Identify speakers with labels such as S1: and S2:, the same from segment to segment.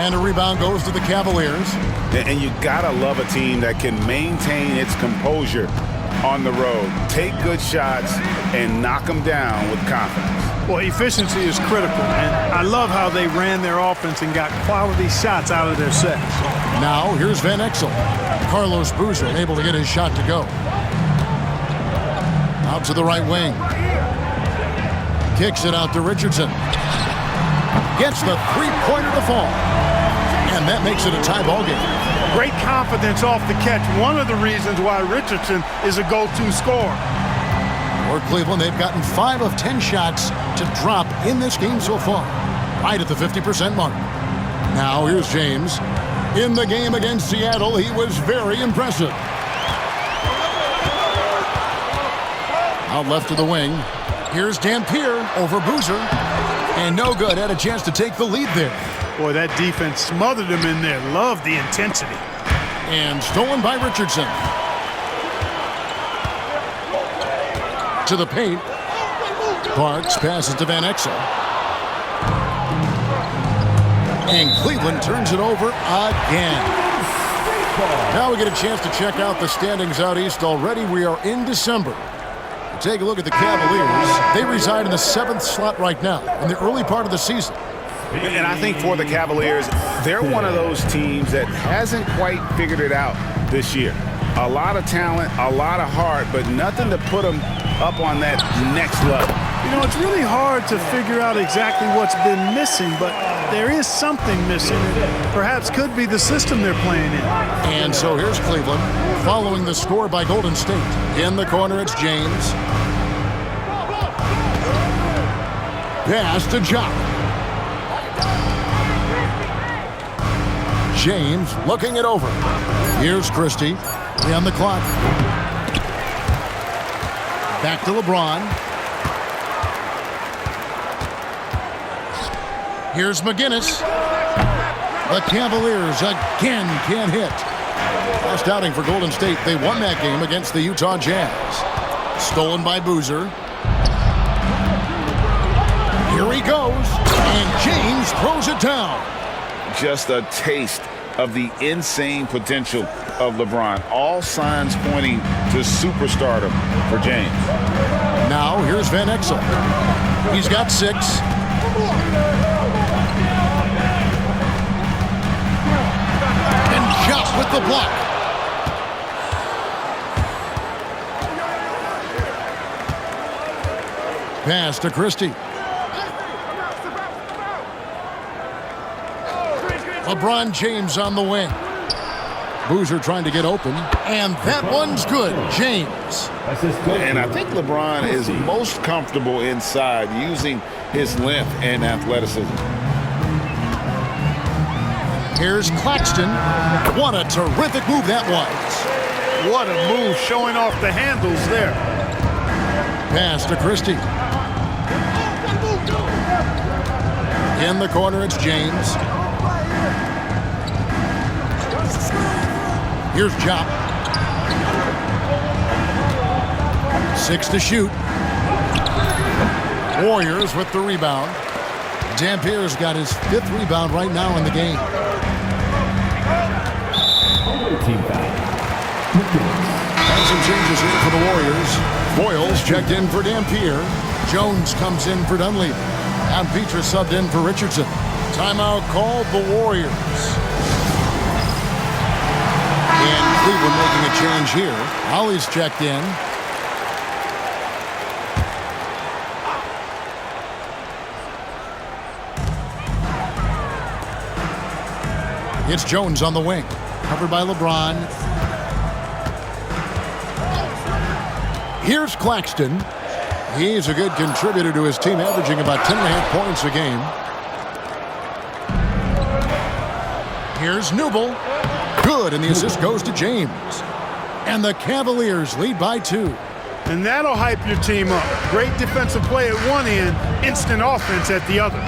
S1: And a rebound goes to the Cavaliers.
S2: And you gotta love a team that can maintain its composure on the road, take good shots, and knock them down with confidence.
S3: Well, efficiency is critical, and I love how they ran their offense and got quality shots out of their sets.
S1: Now, here's Van Exel. Carlos Boozer able to get his shot to go. Out to the right wing. Kicks it out to Richardson. Gets the three-pointer to fall. And that makes it a tie ball game.
S3: Great confidence off the catch. One of the reasons why Richardson is a go-to scorer.
S1: For Cleveland, they've gotten 5 of 10 shots to drop in this game so far. Right at the 50% mark. Now, here's James. In the game against Seattle, he was very impressive. Out left to the wing. Here's Dampier over Boozer. And no good. Had a chance to take the lead there.
S3: Boy, that defense smothered him in there. Love the intensity.
S1: And stolen by Richardson. To the paint. Parks passes to Van Exel. And Cleveland turns it over again. Now we get a chance to check out the standings out east already. We are in December. Take a look at the Cavaliers. They reside in the 7th slot right now in the early part of the season.
S2: And I think for the Cavaliers, they're one of those teams that hasn't quite figured it out this year. A lot of talent, a lot of heart, but nothing to put them up on that next level.
S3: You know, it's really hard to figure out exactly what's been missing, but there is something missing. Perhaps could be the system they're playing in.
S1: And so here's Cleveland following the score by Golden State. In the corner, it's James. Pass to Jock. James looking it over. Here's Christie. On the clock. Back to LeBron. Here's McGinnis. The Cavaliers again can't hit. Last outing for Golden State. They won that game against the Utah Jazz. Stolen by Boozer. Here he goes. And James throws it down.
S2: Just a taste of the insane potential of LeBron. All signs pointing to superstardom for James.
S1: Now here's Van Exel. He's got 6. And Jock with the block. Pass to Christie. LeBron James on the wing. Boozer trying to get open. And that one's good. James.
S2: And I think LeBron is most comfortable inside using his length and athleticism.
S1: Here's Claxton. What a terrific move that was.
S3: What a move, showing off the handles there.
S1: Pass to Christie. In the corner, it's James. Here's Jock. 6 to shoot. Warriors with the rebound. Dampier's got his 5th rebound right now in the game. And some changes here for the Warriors. Boyles checked in for Dampier. Jones comes in for Dunleavy. And Petrus subbed in for Richardson. Timeout called the Warriors. And Cleveland making a change here. Holly's checked in. It's Jones on the wing. Covered by LeBron. Here's Claxton. He's a good contributor to his team, averaging about 10.5 points a game. Here's Newble. Good, and the assist goes to James. And the Cavaliers lead by 2.
S3: And that'll hype your team up. Great defensive play at one end, instant offense at the other.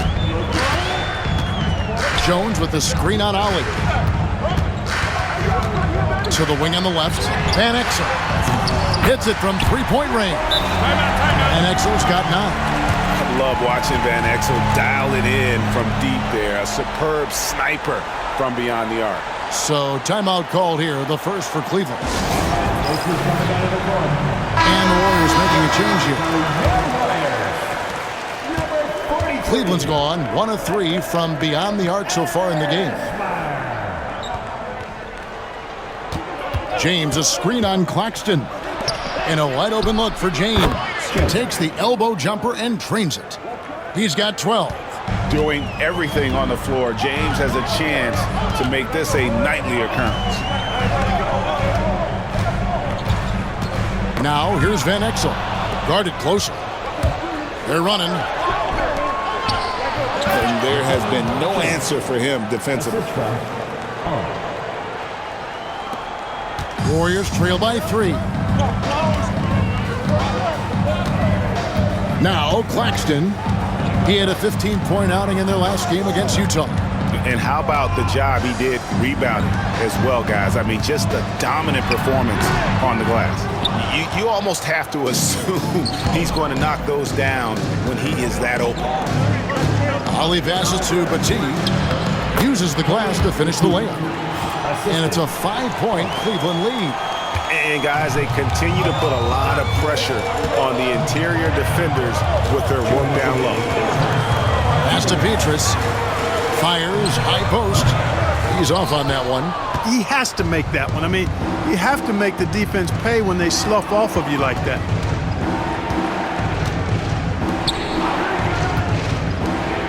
S1: Jones with the screen on Ollie. To the wing on the left. Van Exel hits it from 3-point range. And Exel's got 9.
S2: love watching Van Exel dial it in from deep there. A superb sniper from beyond the arc.
S1: So timeout called here, the first for Cleveland. And the Warriors making a change here. Cleveland's gone 1 of 3 from beyond the arc so far in the game. James, a screen on Claxton. And a wide open look for James. He takes the elbow jumper and trains it. He's got 12.
S2: Doing everything on the floor, James has a chance to make this a nightly occurrence.
S1: Now here's Van Exel. Guarded closer. They're running.
S2: And there has been no answer for him defensively.
S1: Warriors trail by 3. Now Claxton. He had a 15-point outing in their last game against Utah.
S2: And how about the job he did rebounding as well, guys? I mean, just a dominant performance on the glass. You almost have to assume he's going to knock those down when he is that open.
S1: Ali passes to Bati. Uses the glass to finish the layup. And it's a 5-point Cleveland lead.
S2: And, guys, they continue to put a lot of pressure on the interior defenders with their work down low.
S1: Pass to Petrus. Fires, high post. He's off on that one.
S3: He has to make that one. I mean, you have to make the defense pay when they slough off of you like that.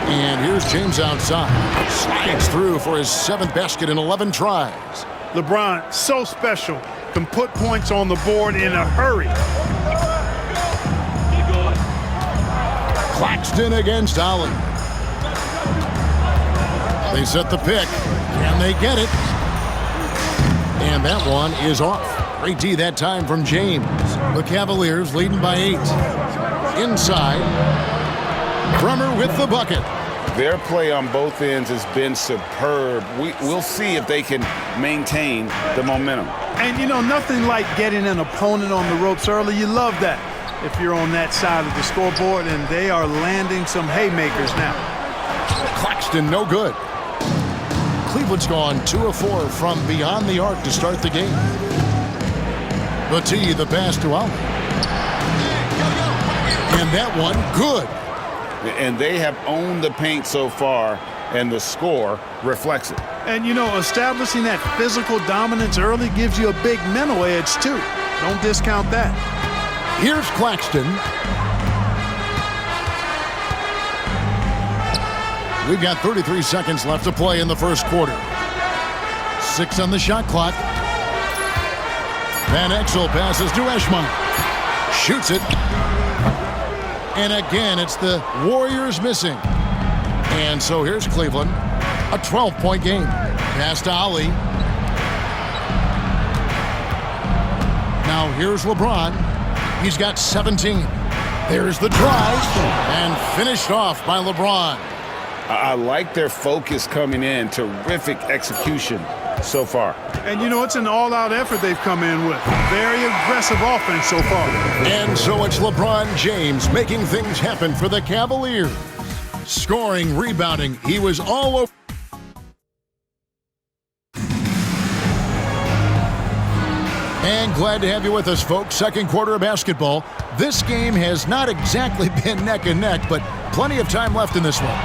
S1: And here's James outside. Slides through for his 7th basket in 11 tries.
S3: LeBron, so special. Can put points on the board in a hurry.
S1: Claxton against Ali. They set the pick. Can they get it? And that one is off. Great D that time from James. The Cavaliers leading by 8. Inside. Brummer with the bucket.
S2: Their play on both ends has been superb. We'll see if they can maintain the momentum.
S3: And, you know, nothing like getting an opponent on the ropes early. You love that if you're on that side of the scoreboard, and they are landing some haymakers now.
S1: Claxton, no good. Cleveland's gone 2 of 4 from beyond the arc to start the game. Bati, the pass to Ali. And that one, good.
S2: And they have owned the paint so far, and the score reflects it.
S3: And, you know, establishing that physical dominance early gives you a big mental edge, too. Don't discount that.
S1: Here's Claxton. We've got 33 seconds left to play in the first quarter. 6 on the shot clock. Van Exel passes to Eschmeyer. Shoots it. And again, it's the Warriors missing. And so here's Cleveland. A 12-point game. Pass to Ali. Now here's LeBron. He's got 17. There's the drive. And finished off by LeBron.
S2: I like their focus coming in. Terrific execution so far.
S3: And, you know, it's an all-out effort they've come in with. Very aggressive offense so far.
S1: And so it's LeBron James making things happen for the Cavaliers. Scoring, rebounding, he was all over. And glad to have you with us, folks. Second quarter of basketball. This game has not exactly been neck and neck, but plenty of time left in this one.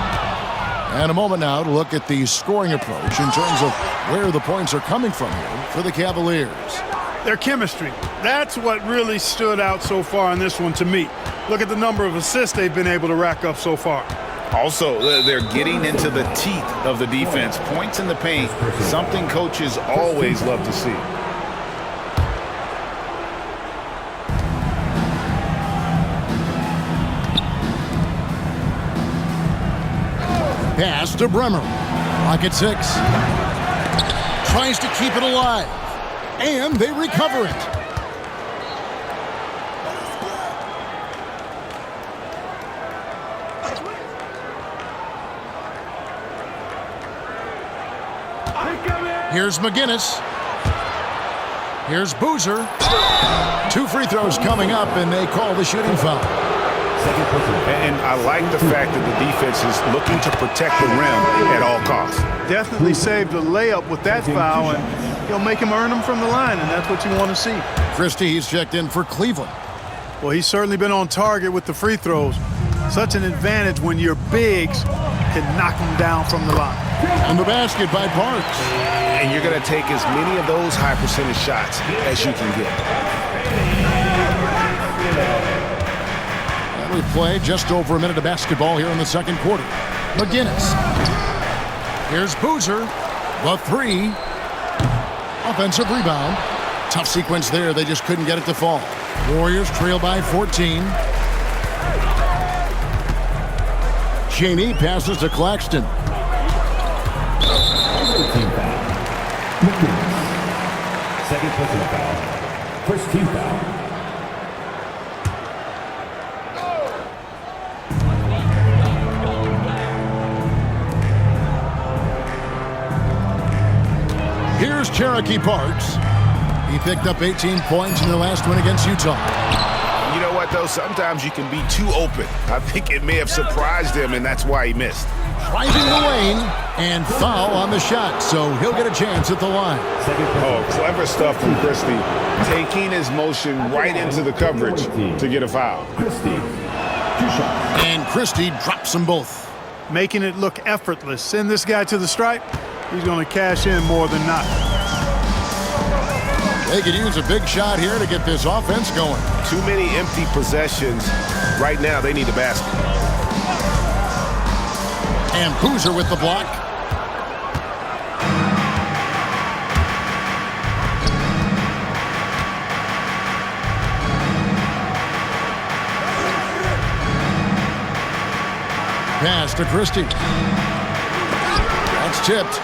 S1: And a moment now to look at the scoring approach in terms of where the points are coming from here for the Cavaliers.
S3: Their chemistry. That's what really stood out so far in this one to me. Look at the number of assists they've been able to rack up so far.
S2: Also, they're getting into the teeth of the defense. Points in the paint, something coaches always love to see.
S1: Pass to Bremer. Clock at 6. Tries to keep it alive. And they recover it. Here's McGinnis. Here's Boozer. 2 free throws coming up, and they call the shooting foul.
S2: And I like the fact that the defense is looking to protect the rim at all costs.
S3: Definitely saved a layup with that foul, and he'll make him earn them from the line, and that's what you want to see.
S1: Christie, he's checked in for Cleveland.
S3: Well, he's certainly been on target with the free throws. Such an advantage when your bigs can knock them down from the line.
S1: And the basket by Parks.
S2: And you're going to take as many of those high percentage shots as you can get.
S1: And we play just over a minute of basketball here in the second quarter. McGinnis. Here's Boozer. The three. Offensive rebound. Tough sequence there. They just couldn't get it to fall. Warriors trail by 14. Cheney passes to Claxton.
S4: Second personal foul. First team foul.
S1: Here's Cherokee Parks. He picked up 18 points in their last win against Utah.
S2: You know what, though? Sometimes you can be too open. I think it may have surprised him, and that's why he missed.
S1: Driving the lane and foul on the shot, so he'll get a chance at the line.
S2: Oh, clever stuff from Christie. Taking his motion right into the coverage to get a foul.
S1: And Christie drops them both.
S3: Making it look effortless. Send this guy to the stripe. He's going to cash in more than not.
S1: They could use a big shot here to get this offense going.
S2: Too many empty possessions. Right now, they need a basket.
S1: And Boozer with the block. Pass to Christie. That's tipped.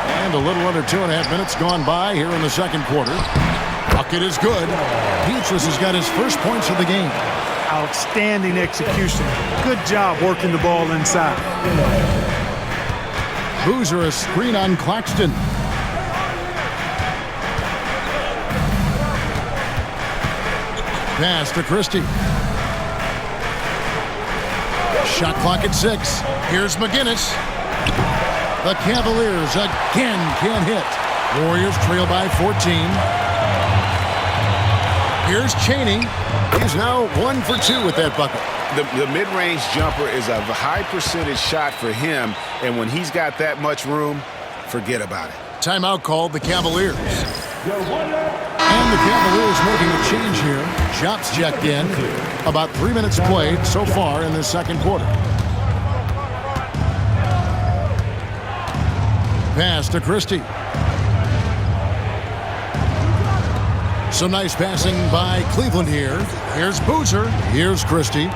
S1: And a little under 2.5 minutes gone by here in the second quarter. Bucket is good. Petrus has got his first points of the game.
S3: Outstanding execution. Good job working the ball inside.
S1: Boozer a screen on Claxton. Pass to Christie. Shot clock at 6. Here's McGinnis. The Cavaliers again can't hit. Warriors trail by 14. Here's Cheney. He's now 1 for 2 with that bucket.
S2: The mid-range jumper is a high percentage shot for him, and when he's got that much room, forget about it.
S1: Timeout called the Cavaliers. And the Cavaliers making a change here. Shots checked in. About 3 minutes played so far in this second quarter. Pass to Christie. Some nice passing by Cleveland here. Here's Boozer. Here's Christie.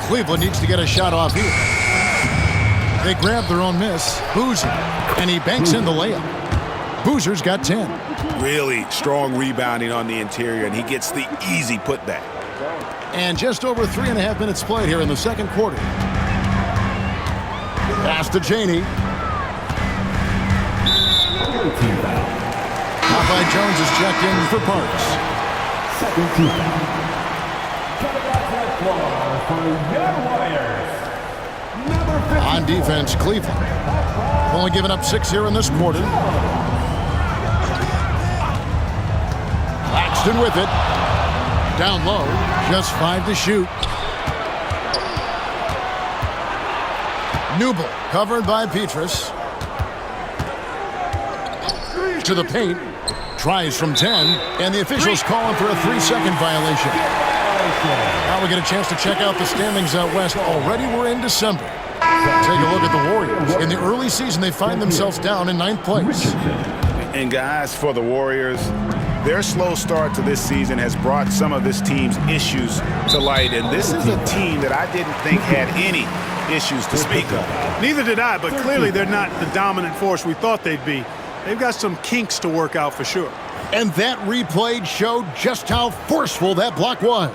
S1: Cleveland needs to get a shot off here. They grab their own miss. Boozer. And he banks in the layup. Boozer's got 10.
S2: Really strong rebounding on the interior, and he gets the easy putback.
S1: And just over 3.5 minutes played here in the second quarter. Pass to Cheney. Popeye Jones is checked in for Parks.
S4: Second team foul. Coming back to the floor for your Warriors. Number 50.
S1: On defense, Cleveland. Only giving up 6 here in this quarter. Claxton with it. Down low. Just 5 to shoot. Newble covered by Petrus. To the paint. Tries from 10. And the officials calling for a 3-second violation. Now we get a chance to check out the standings out west. Already we're in December. Take a look at the Warriors. In the early season, they find themselves down in 9th place.
S2: And guys, for the Warriors, their slow start to this season has brought some of this team's issues to light. And this is a team that I didn't think had any issues to speak of.
S3: Neither did I, but clearly they're not the dominant force we thought they'd be. They've got some kinks to work out for sure.
S1: And that replay showed just how forceful that block was.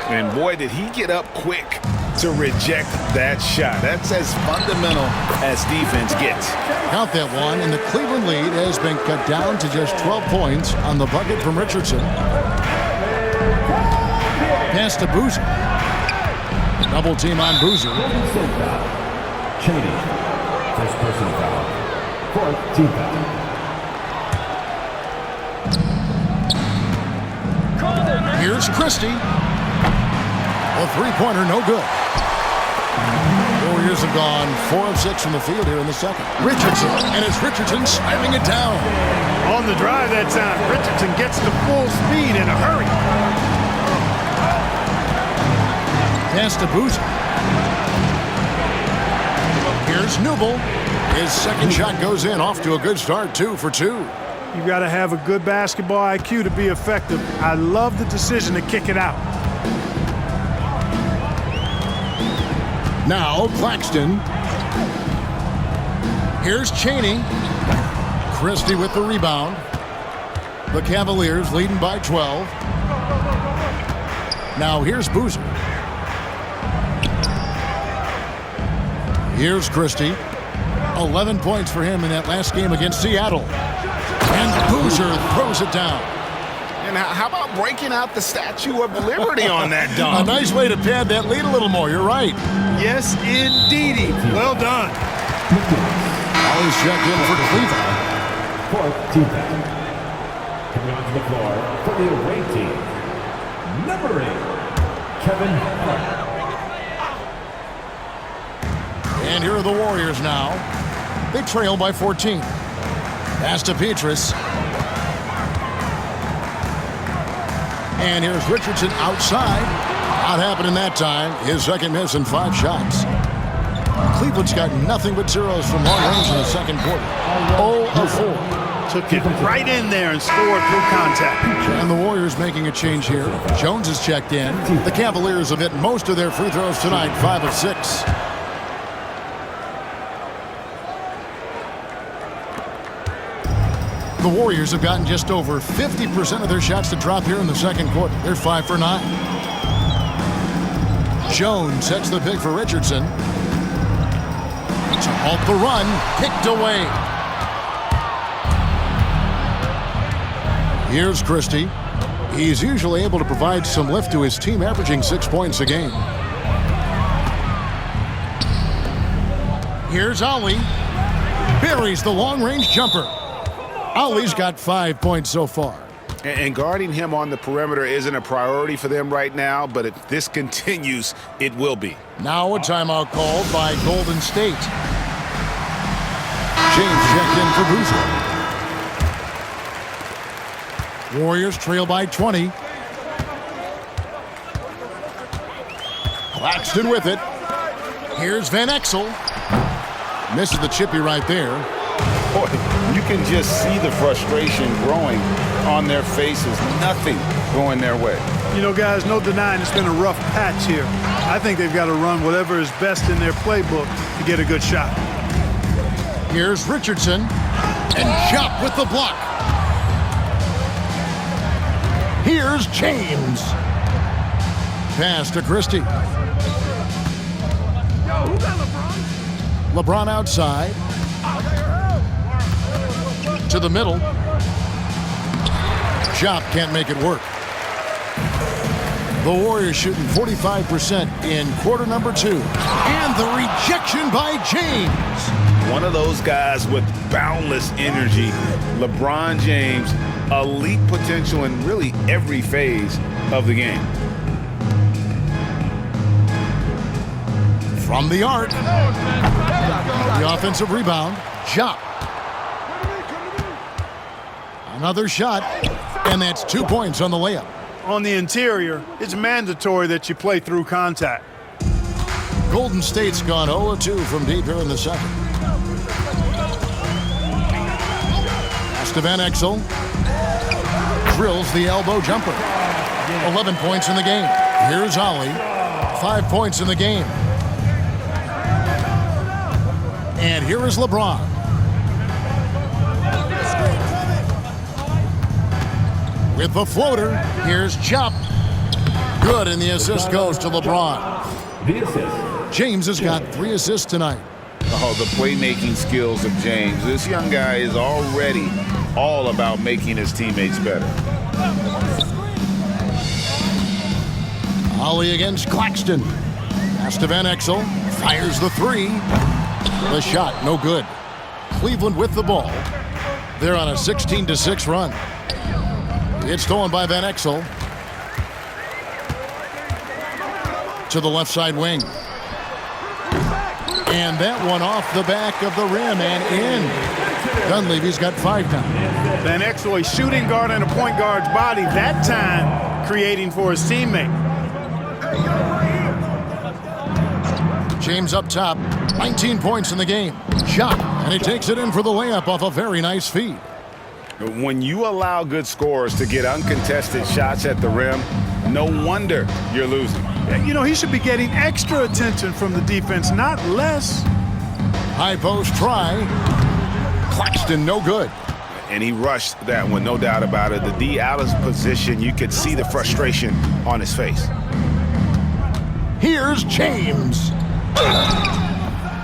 S2: And boy, did he get up quick to reject that shot. That's as fundamental as defense gets.
S1: Count that one, and the Cleveland lead has been cut down to just 12 points on the bucket from Richardson. Pass to Boozer. Double team on Boozer.
S4: Cheney. First personal foul. Fourth team foul.
S1: Here's Christie. A three-pointer, no good. Warriors have gone 4 of 6 from the field here in the second. Richardson, and it's Richardson slamming it down.
S3: On the drive that time, Richardson gets to full speed in a hurry.
S1: Pass to Boozer. Here's Newble. His second shot goes in, off to a good start, 2 for 2.
S3: You've got to have a good basketball IQ to be effective. I love the decision to kick it out.
S1: Now Claxton. Here's Cheney. Christie with the rebound. The Cavaliers leading by 12. Now here's Boozer. Here's Christie. 11 points for him in that last game against Seattle. And Boozer throws it down.
S2: And how about breaking out the Statue of Liberty on that dunk?
S1: A nice way to pad that lead a little more. You're right.
S3: Yes, indeedy. Well done.
S1: Always checked in for Cleveland.
S4: Fourth team foul. Coming onto the floor for the away team. Number 8, Kevin Hart.
S1: And here are the Warriors now. They trail by 14. Pass to Petrus. And here's Richardson outside. Not happening that time. His second miss in 5 shots. Cleveland's got nothing but zeros from long range in the second quarter. 0 of 4.
S3: Took it right in there and scored through contact.
S1: And the Warriors making a change here. Jones is checked in. The Cavaliers have hit most of their free throws tonight, 5 of 6. The Warriors have gotten just over 50% of their shots to drop here in the second quarter. They're 5 for 9. Jones sets the pick for Richardson. To halt the run, kicked away. Here's Christie. He's usually able to provide some lift to his team, averaging 6 points a game. Here's Ali. Buries the long-range jumper. Ali's got 5 points so far.
S2: And guarding him on the perimeter isn't a priority for them right now, but if this continues, it will be.
S1: Now a timeout called by Golden State. James checked in for Boozer. Warriors trail by 20. Claxton with it. Here's Van Exel. Misses the chippy right there.
S2: Boy, you can just see the frustration growing on their faces. Nothing going their way.
S3: You know, guys, no denying it's been a rough patch here. I think they've got to run whatever is best in their playbook to get a good shot.
S1: Here's Richardson. And Chop with the block. Here's James. Pass to Christie. LeBron outside. To the middle. Chop can't make it work. The Warriors shooting 45% in quarter number 2. And the rejection by James.
S2: One of those guys with boundless energy. LeBron James, elite potential in really every phase of the game.
S1: From the arc. The offensive rebound. Chop. Another shot, and that's 2 points on the layup.
S3: On the interior, it's mandatory that you play through contact.
S1: Golden State's gone 0-2 from deep here in the second. Pass to Van Exel. Drills the elbow jumper. 11 points in the game. Here's Ali. 5 points in the game. And here is LeBron. With the floater, here's Chop. Good, and the assist goes to LeBron.
S4: the assist.
S1: James has got 3 assists tonight.
S2: Oh, the playmaking skills of James. This young guy is already all about making his teammates better.
S1: Ollie against Claxton. Pass to Van Exel. Fires the 3. The shot, no good. Cleveland with the ball. They're on a 16-6 run. It's stolen by Van Exel. To the left side wing. And that one off the back of the rim and in. Dunleavy's got 5 now.
S3: Van Exel, a shooting guard and a point guard's body, that time creating for his teammate.
S1: James up top, 19 points in the game. Shot, and he takes it in for the layup off a very nice feed.
S2: When you allow good scorers to get uncontested shots at the rim, no wonder you're losing.
S3: You know, he should be getting extra attention from the defense, not less.
S1: High post try. Claxton, no good.
S2: And he rushed that one, no doubt about it. The D out of position, you could see the frustration on his face.
S1: Here's James.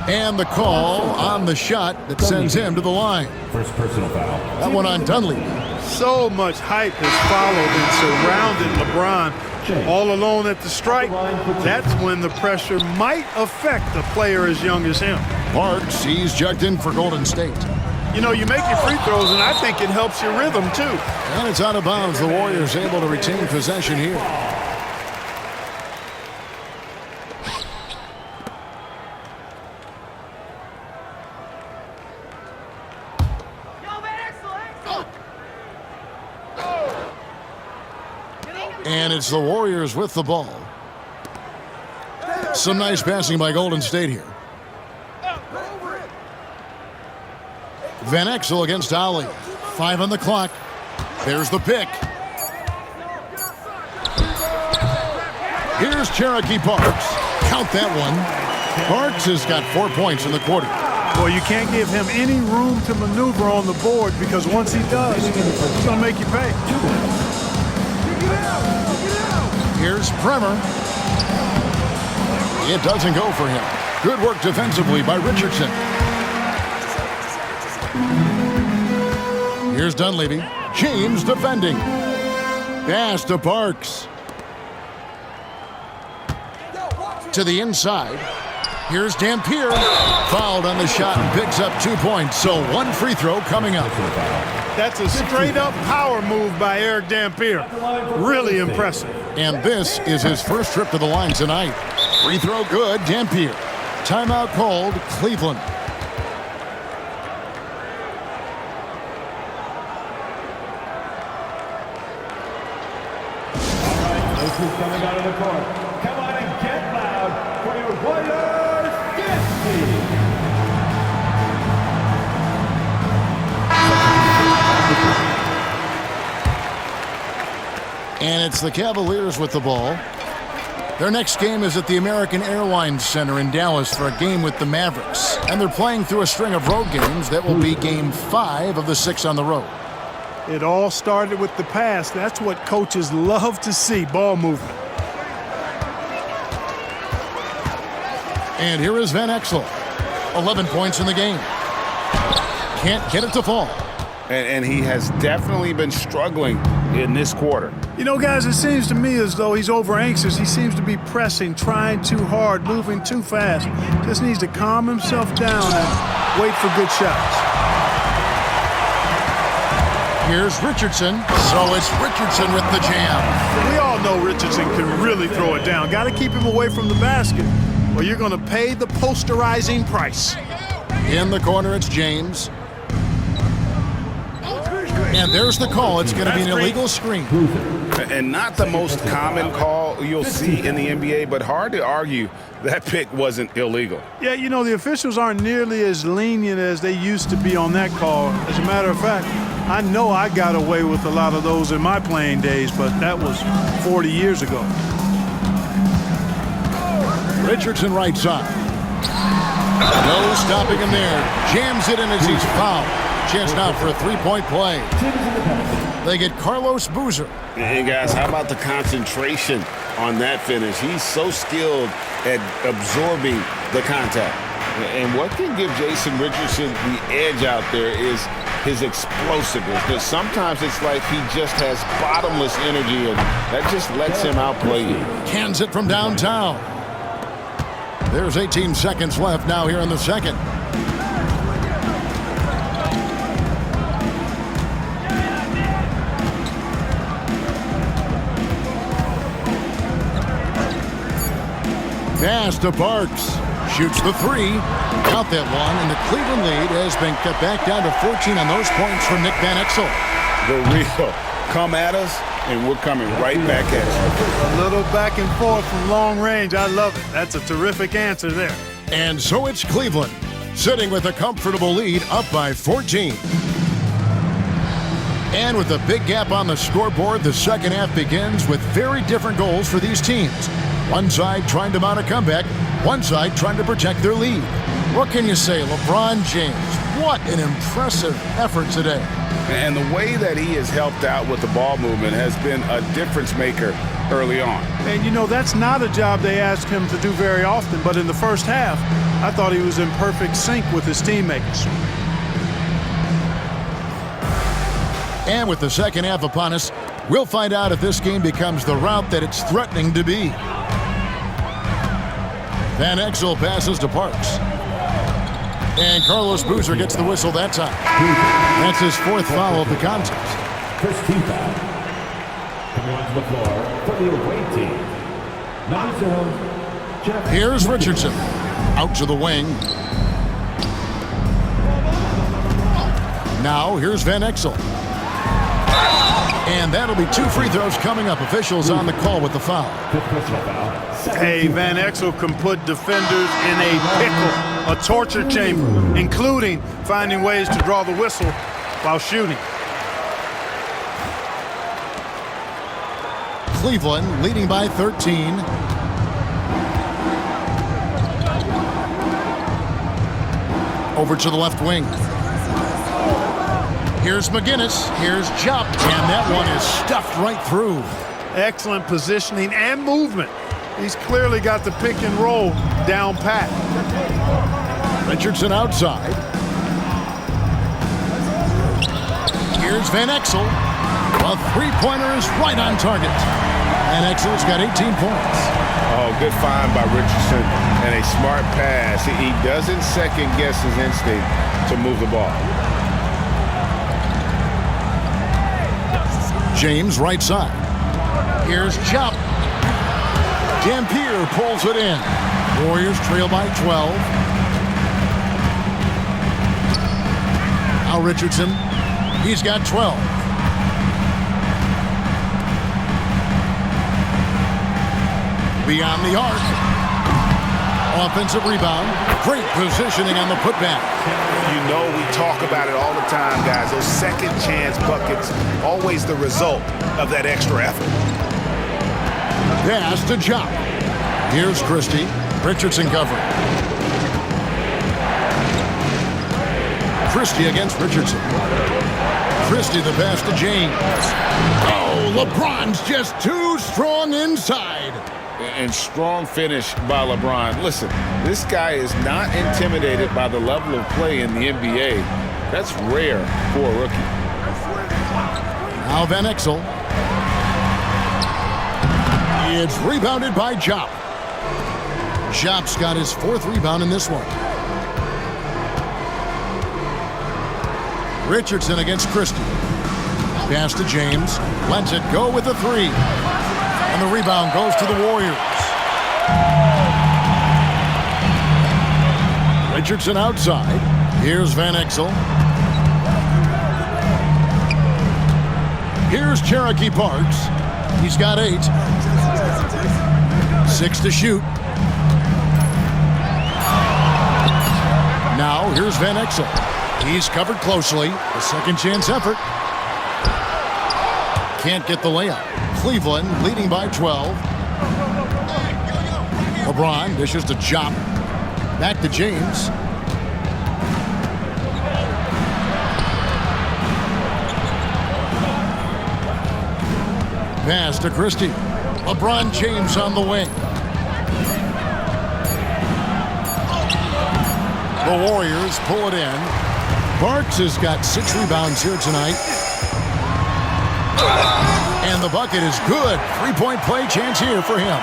S1: And the call on the shot that sends him to the line.
S4: First personal foul.
S1: That one on Dunleavy.
S3: So much hype has followed and surrounded LeBron. All alone at the stripe, that's when the pressure might affect a player as young as him.
S1: Parks, he's jugged in for Golden State.
S3: You know, you make your free throws, and I think it helps your rhythm, too.
S1: And it's out of bounds. The Warriors able to retain possession here. And it's the Warriors with the ball. Some nice passing by Golden State here. Van Exel against Ollie. 5 on the clock. There's the pick. Here's Cherokee Parks. Count that one. Parks has got 4 points in the quarter.
S3: Well, you can't give him any room to maneuver on the board because once he does, he's going to make you pay.
S1: Here's Bremer. It doesn't go for him. Good work defensively by Richardson. Here's Dunleavy. James defending. Pass to Parks. To the inside. Here's Dampier. Fouled on the shot and picks up 2 points. So 1 free throw coming up.
S3: That's a straight-up power move by Eric Dampier. Really impressive.
S1: And this is his first trip to the line tonight. Free throw good, Dampier. Timeout called, Cleveland.
S4: This is coming out of the court. Come on and get loud for your Warriors dance team.
S1: And it's the Cavaliers with the ball. Their next game is at the American Airlines Center in Dallas for a game with the Mavericks. And they're playing through a string of road games that will be game 5 of the 6 on the road.
S3: It all started with the pass. That's what coaches love to see, ball movement.
S1: And here is Van Exel. 11 points in the game. Can't get it to fall.
S2: And he has definitely been struggling in this quarter.
S3: You know, guys, it seems to me as though he's over anxious. He seems to be pressing, trying too hard, moving too fast. Just needs to calm himself down and wait for good shots.
S1: Here's Richardson. So it's Richardson with the jam.
S3: We all know Richardson can really throw it down. Got to keep him away from the basket, or you're going to pay the posterizing price.
S1: In the corner, it's James. And there's the call. It's going to be an illegal screen.
S2: And not the most common call you'll see in the NBA, but hard to argue that pick wasn't illegal.
S3: Yeah, you know, the officials aren't nearly as lenient as they used to be on that call. As a matter of fact, I know I got away with a lot of those in my playing days, but that was 40 years ago.
S1: Richardson right side. No stopping him there. Jams it in as he's fouled. Chance now for a three-point play. They get Carlos Boozer.
S2: And guys, how about the concentration on that finish? He's so skilled at absorbing the contact. And what can give Jason Richardson the edge out there is his explosiveness. But sometimes it's like he just has bottomless energy, and that just lets him outplay you.
S1: Cans it from downtown. There's 18 seconds left now here in the second. Pass to Parks. Shoots the three. Got that one, and the Cleveland lead has been cut back down to 14 on those points from Nick Van Exel.
S2: The real come at us, and we're coming right back at you.
S3: A little back and forth from long range. I love it. That's a terrific answer there.
S1: And so it's Cleveland, sitting with a comfortable lead up by 14. And with a big gap on the scoreboard, the second half begins with very different goals for these teams. One side trying to mount a comeback, one side trying to protect their lead. What can you say, LeBron James? What an impressive effort today.
S2: And the way that he has helped out with the ball movement has been a difference maker early on.
S3: And, you know, that's not a job they ask him to do very often, but in the first half, I thought he was in perfect sync with his teammates.
S1: And with the second half upon us, we'll find out if this game becomes the route that it's threatening to be. Van Exel passes to Parks. And Carlos Boozer gets the whistle that time. That's his fourth foul of the contest.
S4: First team foul. Coming onto the floor for the away team. Number 0, Jeff.
S1: Here's Richardson. Out to the wing. Now here's Van Exel. And that'll be 2 free throws coming up. Officials on the call with the foul.
S4: Fifth personal foul.
S3: Hey, Van Exel can put defenders in a pickle, a torture chamber, including finding ways to draw the whistle while shooting.
S1: Cleveland leading by 13. Over to the left wing. Here's McGinnis. Here's Jupp. And that one is stuffed right through.
S3: Excellent positioning and movement. He's clearly got the pick and roll down pat.
S1: Richardson outside. Here's Van Exel. A three-pointer is right on target. Van Exel's got 18 points.
S2: Oh, good find by Richardson and a smart pass. He doesn't second-guess his instinct to move the ball.
S1: James right side. Here's Chop. Dampier pulls it in. Warriors trail by 12. Now Richardson. He's got 12. Beyond the arc. Offensive rebound. Great positioning on the putback.
S2: You know we talk about it all the time, guys. Those second chance buckets, always the result of that extra effort.
S1: Pass to Jock. Here's Christie. Richardson covering. Christie against Richardson. Christie the pass to James. Oh, LeBron's just too strong inside.
S2: And strong finish by LeBron. Listen, this guy is not intimidated by the level of play in the NBA. That's rare for a rookie.
S1: Now Van Exel. It's rebounded by Jop. Jop's got his fourth rebound in this one. Richardson against Christie. Pass to James. Lets it go with a three. And the rebound goes to the Warriors. Richardson outside. Here's Van Exel. Here's Cherokee Parks. He's got 8. 6 to shoot. Now here's Van Exel. He's covered closely. A second chance effort. Can't get the layup. Cleveland leading by 12. LeBron dishes to Jop. Back to James. Pass to Christie. LeBron James on the wing. The Warriors pull it in. Barks has got 6 rebounds here tonight. And the bucket is good. 3-point play chance here for him.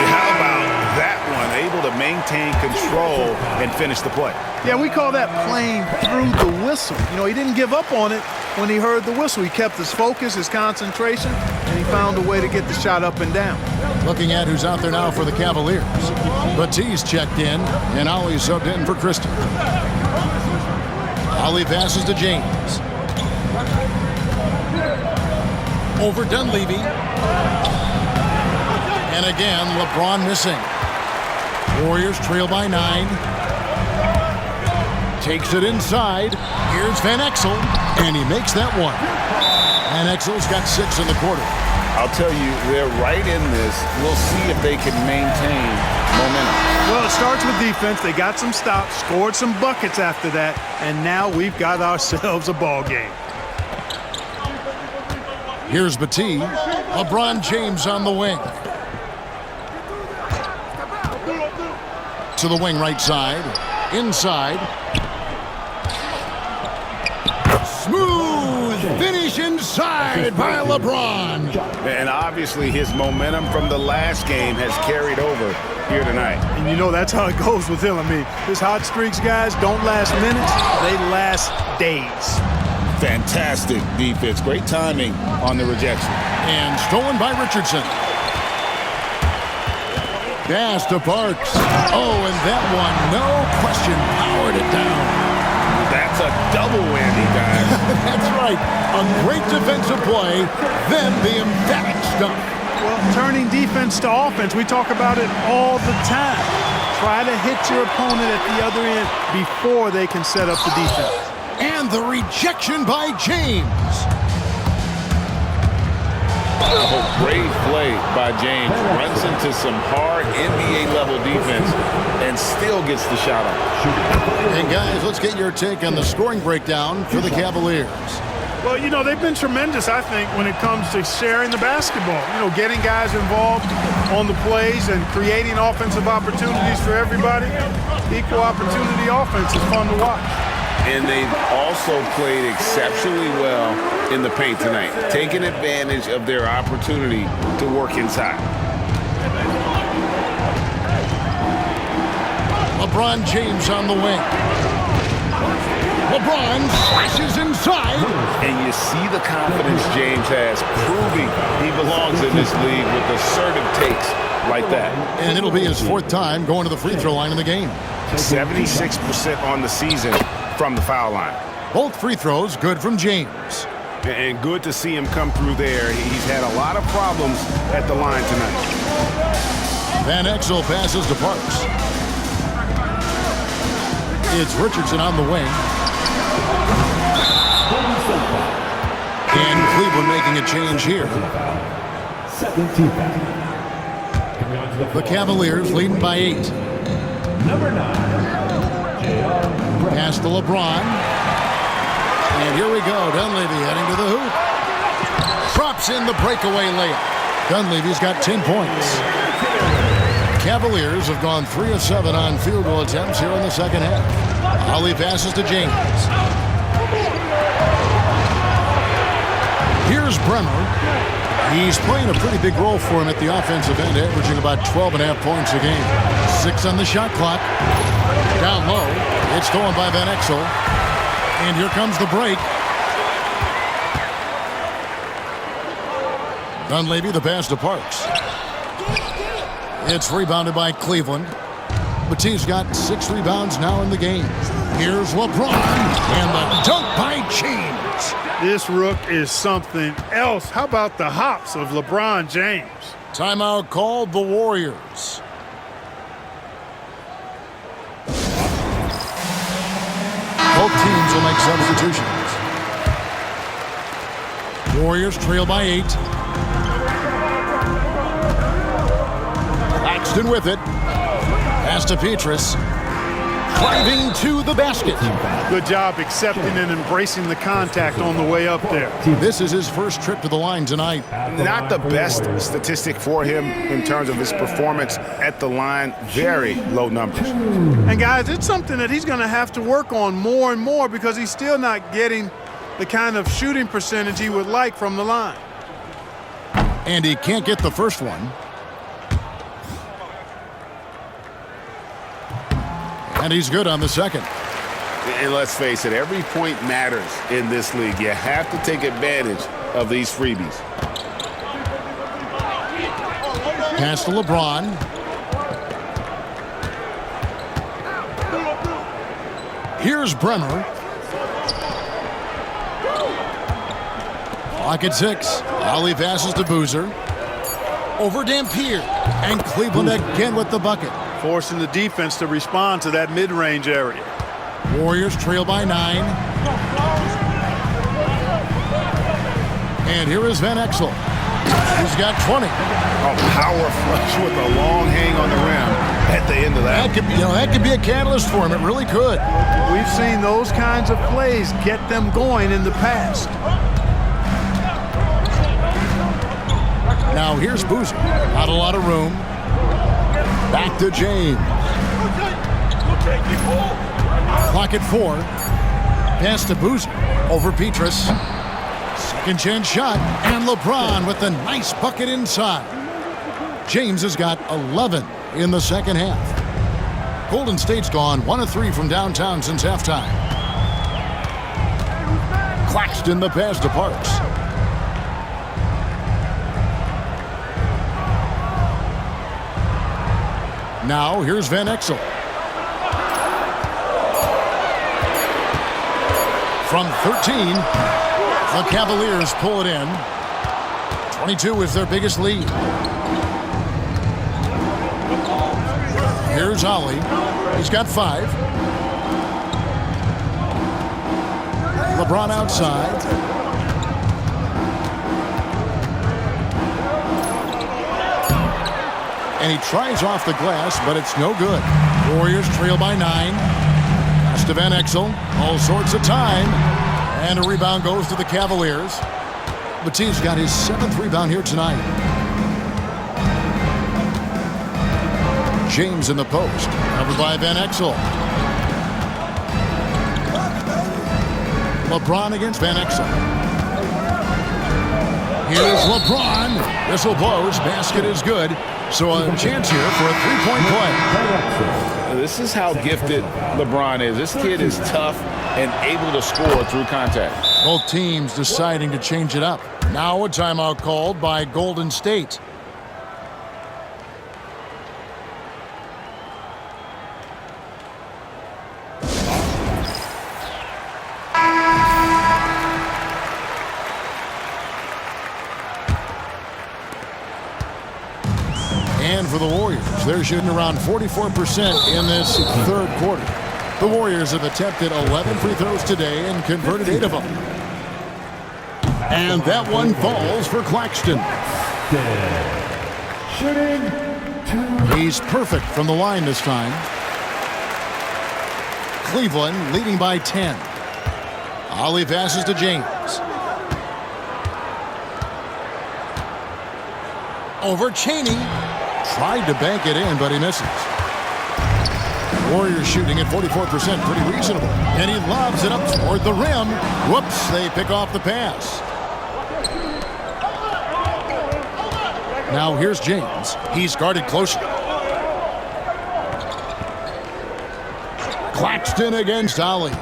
S2: How about that one? Able to maintain control and finish the play.
S3: Yeah, we call that playing through the whistle. You know, he didn't give up on it when he heard the whistle. He kept his focus, his concentration, and he found a way to get the shot up and down.
S1: Looking at who's out there now for the Cavaliers. Batiste checked in, and Ali subbed in for Christie. Ali passes to James. Over Dunleavy. And again, LeBron missing. Warriors trail by 9. Takes it inside. Here's Van Exel, and he makes that one. Van Exel's got 6 in the quarter.
S2: I'll tell you, they're right in this. We'll see if they can maintain momentum.
S3: Well, it starts with defense. They got some stops, scored some buckets after that, and now we've got ourselves a ball game.
S1: Here's Batiste. LeBron James on the wing. To the wing right side. Inside. Smooth finish inside by LeBron.
S2: And obviously his momentum from the last game has carried over here tonight.
S3: And you know that's how it goes with him. I mean, his hot streaks, guys, don't last minutes. They last days.
S2: Fantastic defense. Great timing on the rejection.
S1: And stolen by Richardson. Pass to Parks. Oh, and that one, no question, powered it down.
S2: That's a double whammy, guys.
S1: That's right. A great defensive play, then the emphatic stuff.
S3: Well, turning defense to offense, we talk about it all the time. Try to hit your opponent at the other end before they can set up the defense.
S1: And the rejection by James.
S2: Oh, great play by James. Runs into some hard NBA-level defense and still gets the shot off.
S1: And guys, let's get your take on the scoring breakdown for the Cavaliers.
S3: Well, you know, they've been tremendous, I think, when it comes to sharing the basketball. You know, getting guys involved on the plays and creating offensive opportunities for everybody. Equal opportunity offense is fun to watch.
S2: And they've also played exceptionally well in the paint tonight, taking advantage of their opportunity to work inside.
S1: LeBron James on the wing. LeBron flashes inside.
S2: And you see the confidence James has, proving he belongs in this league with assertive takes like that.
S1: And it'll be his 4th time going to the free throw line in the game.
S2: 76% on the season from the foul line.
S1: Both free throws good from James.
S2: And good to see him come through there. He's had a lot of problems at the line tonight.
S1: Van Exel passes to Parks. It's Richardson on the wing. And Cleveland making a change here. The Cavaliers leading by 8.
S4: Number 9.
S1: Pass to LeBron. And here we go. Dunleavy heading to the hoop. Drops in the breakaway layup. Dunleavy's got 10 points. Cavaliers have gone 3 of 7 on field goal attempts here in the second half. Ali passes to James. Here's Bremer. He's playing a pretty big role for him at the offensive end, averaging about 12.5 points a game. 6 on the shot clock. Down low. It's stolen by Van Exel. And here comes the break. Dunleavy, the pass to Parks. It's rebounded by Cleveland. Batiste's got 6 rebounds now in the game. Here's LeBron. And the dunk by James.
S3: This rook is something else. How about the hops of LeBron James?
S1: Timeout called the Warriors. Both teams will make substitutions. Warriors trail by 8. Paxton with it. Pass to Petrus. driving to the basket.
S3: Good job accepting and embracing the contact on the way up there.
S1: This is his first trip to the line tonight.
S2: Not the best statistic for him in terms of his performance at the line. Very low numbers.
S3: And guys, it's something that he's going to have to work on more and more because he's still not getting the kind of shooting percentage he would like from the line.
S1: And he can't get the first one. And he's good on the second.
S2: And let's face it, every point matters in this league. You have to take advantage of these freebies.
S1: Pass to LeBron. Here's Bremer. Clock at 6. Ollie passes to Boozer. Over Dampier. And Cleveland again with the bucket.
S3: Forcing the defense to respond to that mid-range area.
S1: Warriors trail by 9. And here is Van Exel. He's got 20.
S2: A power flush with a long hang on the rim at the end of that.
S1: That could be a catalyst for him. It really could.
S3: We've seen those kinds of plays get them going in the past.
S1: Now here's Boozer. Not a lot of room. Back to James. Clock at 4. Pass to Boozer. Over Petrus. Second chance shot. And LeBron with a nice bucket inside. James has got 11 in the second half. Golden State's gone 1 of 3 from downtown since halftime. Claxton the pass to Parks. Now, here's Van Exel. From 13, the Cavaliers pull it in. 22 is their biggest lead. Here's Ollie. He's got 5. LeBron outside. And he tries off the glass, but it's no good. Warriors trail by 9. Pass to Van Exel. All sorts of time. And a rebound goes to the Cavaliers. Matisse got his 7th rebound here tonight. James in the post. Covered by Van Exel. LeBron against Van Exel. Here's LeBron. Whistle blows. Basket is good. So a chance here for a 3-point play.
S2: This is how gifted LeBron is. This kid is tough and able to score through contact.
S1: Both teams deciding to change it up. Now a timeout called by Golden State. And for the Warriors, they're shooting around 44% in this third quarter. The Warriors have attempted 11 free throws today and converted 8 of them. And that one falls for Claxton. He's perfect from the line this time. Cleveland leading by 10. Ollie passes to James. Over Chaney. Tried to bank it in, but he misses. Warriors shooting at 44%, pretty reasonable. And he lobs it up toward the rim. Whoops, they pick off the pass. Now here's James. He's guarded closely. Claxton against Ollie.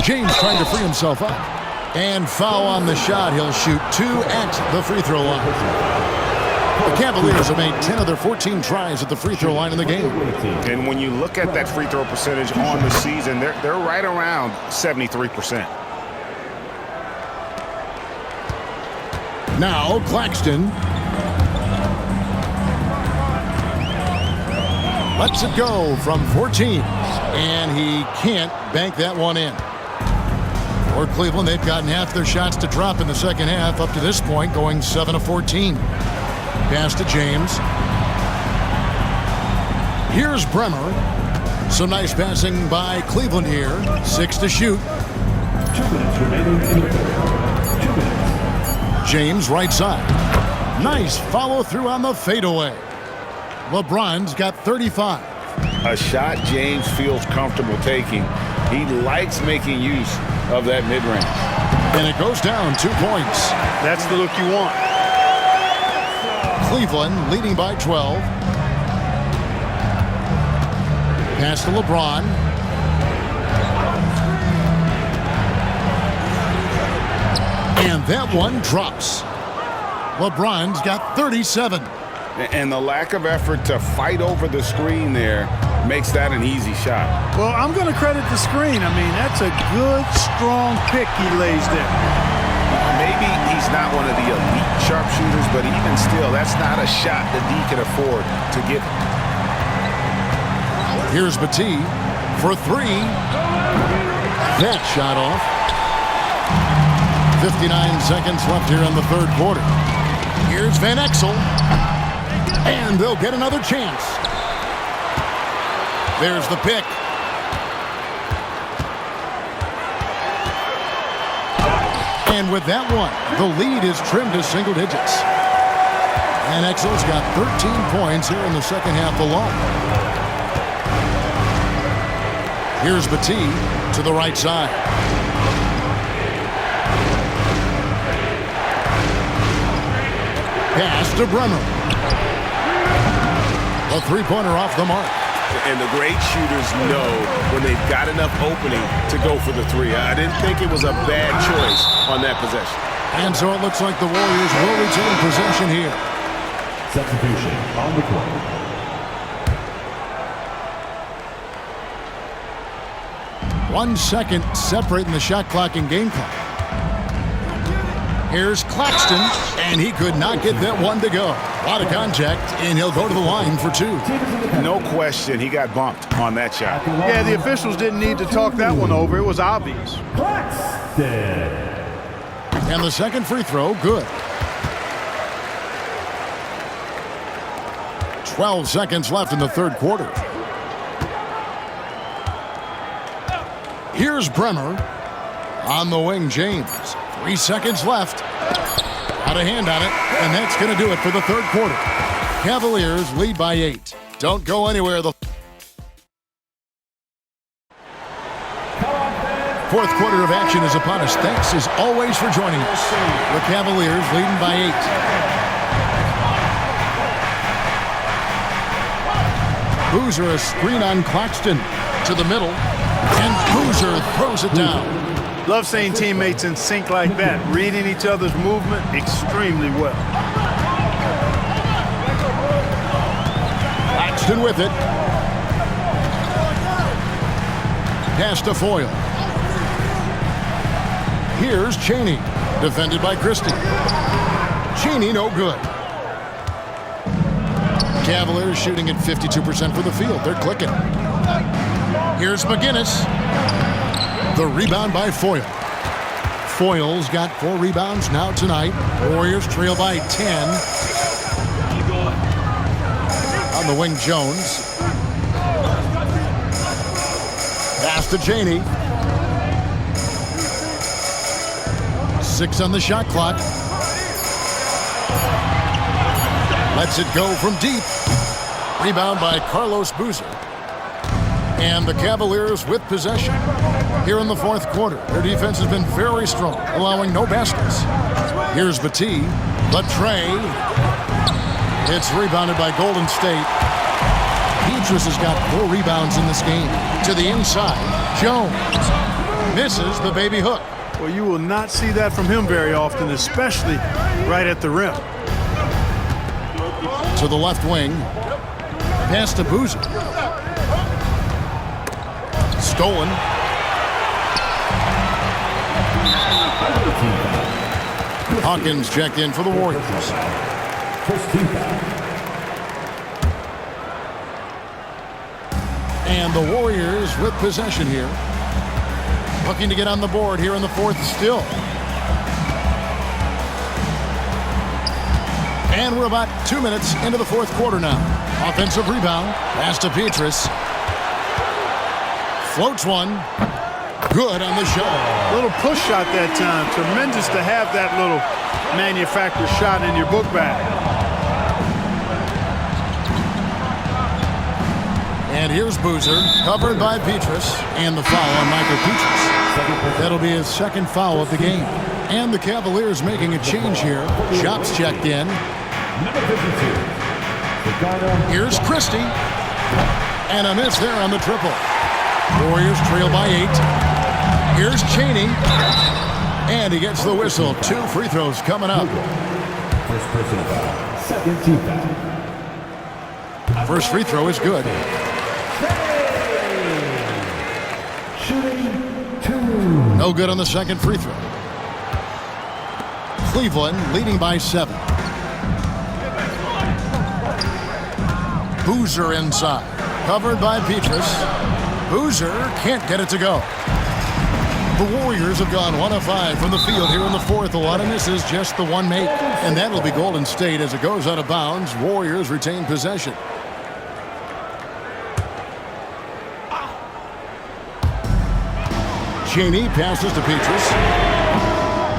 S1: James trying to free himself up. And foul on the shot. He'll shoot 2 at the free throw line. The Cavaliers have made 10 of their 14 tries at the free throw line in the game.
S2: And when you look at that free throw percentage on the season, they're right around 73%.
S1: Now Claxton lets it go from 14. And he can't bank that one in. For Cleveland, they've gotten half their shots to drop in the second half up to this point, going 7 of 14. Pass to James. Here's Bremer. Some nice passing by Cleveland here. 6 to shoot.
S4: 2 minutes remaining in the third. 2 minutes.
S1: James right side. Nice follow through on the fadeaway. LeBron's got 35.
S2: A shot James feels comfortable taking. He likes making use of that mid-range.
S1: And it goes down 2 points.
S3: That's the look you want.
S1: Cleveland leading by 12. Pass to LeBron. And that one drops. LeBron's got 37.
S2: And the lack of effort to fight over the screen there makes that an easy shot.
S3: Well, I'm going to credit the screen. I mean, that's a good, strong pick he lays there.
S2: Maybe he's not one of the elite sharpshooters, but even still, that's not a shot that he can afford to give.
S1: Here's Battie for 3. That shot off. 59 seconds left here in the third quarter. Here's Van Exel. And they'll get another chance. There's the pick. And with that one, the lead is trimmed to single digits. And Exel's got 13 points here in the second half alone. Here's Battie to the right side. Pass to Bremer. A three-pointer off the mark.
S2: And the great shooters know when they've got enough opening to go for the 3. I didn't think it was a bad choice on that possession.
S1: And so it looks like the Warriors will retain possession here.
S4: Substitution on the court.
S1: One second separating the shot clock and game clock. Here's Claxton, and he could not get that one to go. A lot of contact, and he'll go to the line for 2.
S2: No question, he got bumped on that shot.
S3: Yeah, the officials didn't need to talk that one over. It was obvious.
S4: Claxton.
S1: And the second free throw, good. 12 seconds left in the third quarter. Here's Bremer. On the wing, James. 3 seconds left. Got a hand on it, and that's going to do it for the third quarter. Cavaliers lead by 8. Don't go anywhere. The fourth quarter of action is upon us. Thanks as always for joining us. The Cavaliers leading by 8. Boozer a screen on Claxton to the middle, and Boozer throws it down.
S3: Love seeing teammates in sync like that, reading each other's movement extremely well.
S1: Claxton with it. Pass to Foyle. Here's Chaney, defended by Christie. Chaney no good. Cavaliers shooting at 52% for the field. They're clicking. Here's McGinnis. The rebound by Foyle. Foyle's got 4 rebounds now tonight. Warriors trail by 10. On the wing, Jones. Pass to Chaney. 6 on the shot clock. Lets it go from deep. Rebound by Carlos Boozer. And the Cavaliers with possession here in the fourth quarter. Their defense has been very strong, allowing no baskets. Here's Battie. The tray. It's rebounded by Golden State. Petrus has got 4 rebounds in this game. To the inside, Jones misses the baby hook.
S3: Well, you will not see that from him very often, especially right at the rim.
S1: To the left wing. Pass to Boozer. Stolen. Hawkins checked in for the Warriors. And the Warriors with possession here. Looking to get on the board here in the fourth still. And we're about 2 minutes into the fourth quarter now. Offensive rebound. Pass to Petrus. Floats one. Good on the shot.
S3: Little push shot that time. Tremendous to have that little manufactured shot in your book bag.
S1: And here's Boozer, covered by Petrus, and the foul on Michael Petrus. That'll be his second foul of the game. And the Cavaliers making a change here. Shots checked in. Here's Christie. And a miss there on the triple. Warriors trail by 8. Here's Chaney. And he gets the whistle. 2 free throws coming up.
S4: First personal foul. Second team foul.
S1: First free throw is good.
S4: Shooting 2.
S1: No good on the second free throw. Cleveland leading by 7. Boozer inside. Covered by Petrus. Boozer can't get it to go. The Warriors have gone 1 of 5 from the field here in the fourth. A lot of misses, just the one make. And that'll be Golden State as it goes out of bounds. Warriors retain possession. Chaney passes to Petrus.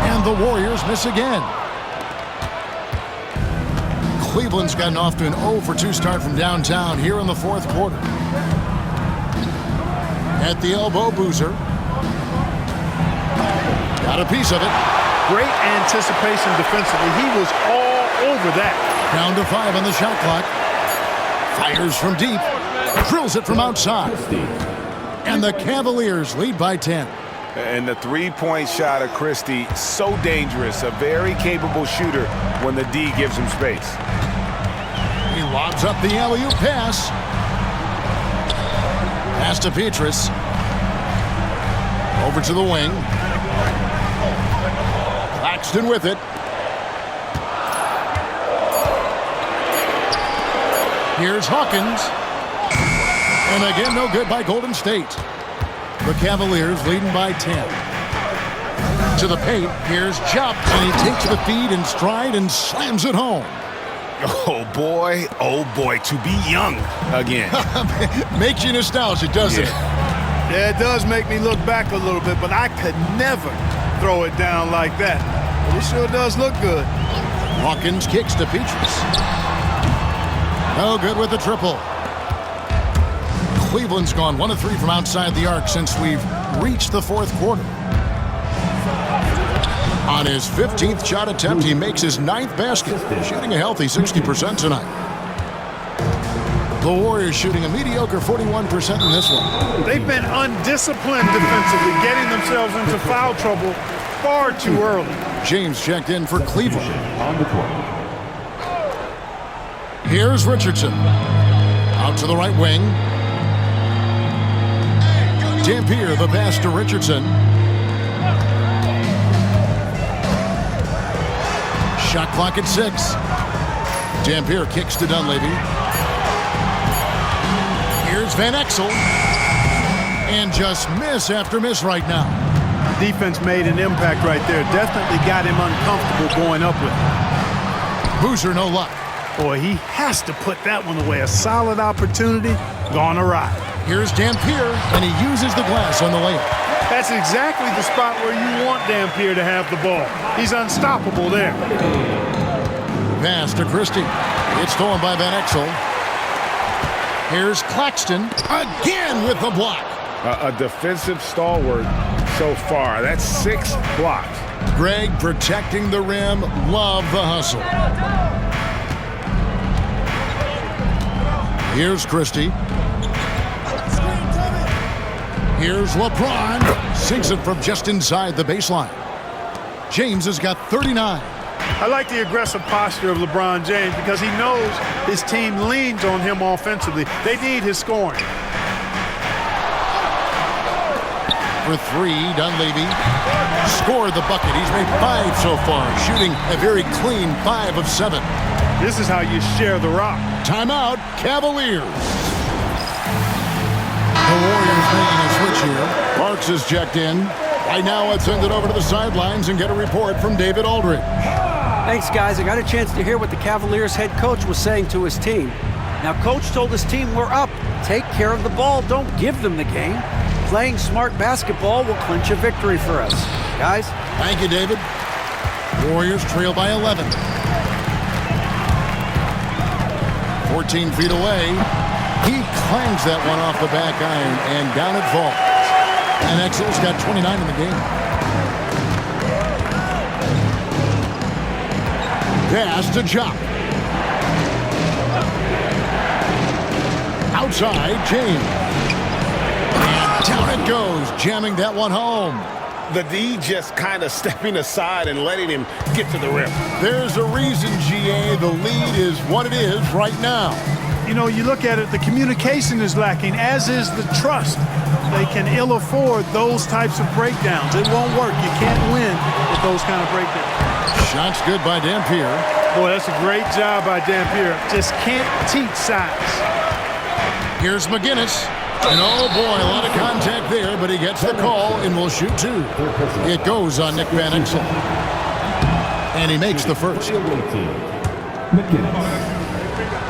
S1: And the Warriors miss again. Cleveland's gotten off to an 0 for 2 start from downtown here in the fourth quarter. At the elbow, Boozer. Got a piece of it.
S3: Great anticipation defensively. He was all over that.
S1: Down to 5 on the shot clock. Fires from deep. Drills it from outside. And the Cavaliers lead by 10.
S2: And the three-point shot of Christie, so dangerous. A very capable shooter when the D gives him space.
S1: He lobs up the alley-oop pass. Pass to Petrus. Over to the wing. Claxton with it. Here's Hawkins. And again, no good by Golden State. The Cavaliers leading by 10. To the paint, here's Jupp, and he takes the feed in stride and slams it home.
S2: Oh boy, to be young again.
S1: Makes you nostalgic, doesn't it?
S3: Yeah, it does make me look back a little bit, but I could never throw it down like that. But it sure does look good.
S1: Hawkins kicks to Petrus. No good with the triple. Cleveland's gone 1 of 3 from outside the arc since we've reached the fourth quarter. On his 15th shot attempt, he makes his 9th basket, shooting a healthy 60% tonight. The Warriors shooting a mediocre 41% in this one.
S3: They've been undisciplined defensively, getting themselves into foul trouble far too early.
S1: James checked in for Cleveland.
S4: On the court.
S1: Here's Richardson. Out to the right wing. Dampier, the pass to Richardson. Shot clock at 6. Dampier kicks to Dunleavy. Here's Van Exel. And just miss after miss right now.
S3: Defense made an impact right there. Definitely got him uncomfortable going up with it.
S1: Boozer, no luck.
S3: Boy, he has to put that one away. A solid opportunity gone awry.
S1: Here's Dampier, and he uses the glass on the layup.
S3: That's exactly the spot where you want Dampier to have the ball. He's unstoppable there.
S1: Pass to Christie. It's stolen by Van Exel. Here's Claxton again with the block.
S2: A defensive stalwart so far. That's 6 blocks.
S1: Greg protecting the rim. Love the hustle. Here's Christie. Here's LeBron. Sinks it from just inside the baseline. James has got 39.
S3: I like the aggressive posture of LeBron James because he knows his team leans on him offensively. They need his scoring.
S1: For 3, Dunleavy scored the bucket. He's made 5 so far, shooting a very clean 5 of 7.
S3: This is how you share the rock.
S1: Timeout, Cavaliers. The Warriors making a switch here. Parks is checked in. Right now, let's send it over to the sidelines and get a report from David Aldridge.
S5: Thanks, guys. I got a chance to hear what the Cavaliers head coach was saying to his team. Now, coach told his team, we're up. Take care of the ball. Don't give them the game. Playing smart basketball will clinch a victory for us. Guys?
S1: Thank you, David. Warriors trail by 11. 14 feet away. He clangs that one off the back iron, and down it falls. And Exel's got 29 in the game. Pass to Chop. Outside, James. And down it goes, jamming that one home.
S2: The D just kind of stepping aside and letting him get to the rim.
S1: There's a reason, GA, the lead is what it is right now.
S3: You know, you look at it, the communication is lacking, as is the trust. They can ill afford those types of breakdowns. It won't work. You can't win with those kind of breakdowns.
S1: Shot's good by Dampier.
S3: Boy, that's a great job by Dampier. Just can't teach size.
S1: Here's McGinnis. And oh boy, a lot of contact there, but he gets the call and will shoot two. It goes on Nick Van Exel. And he makes the first.
S4: McGinnis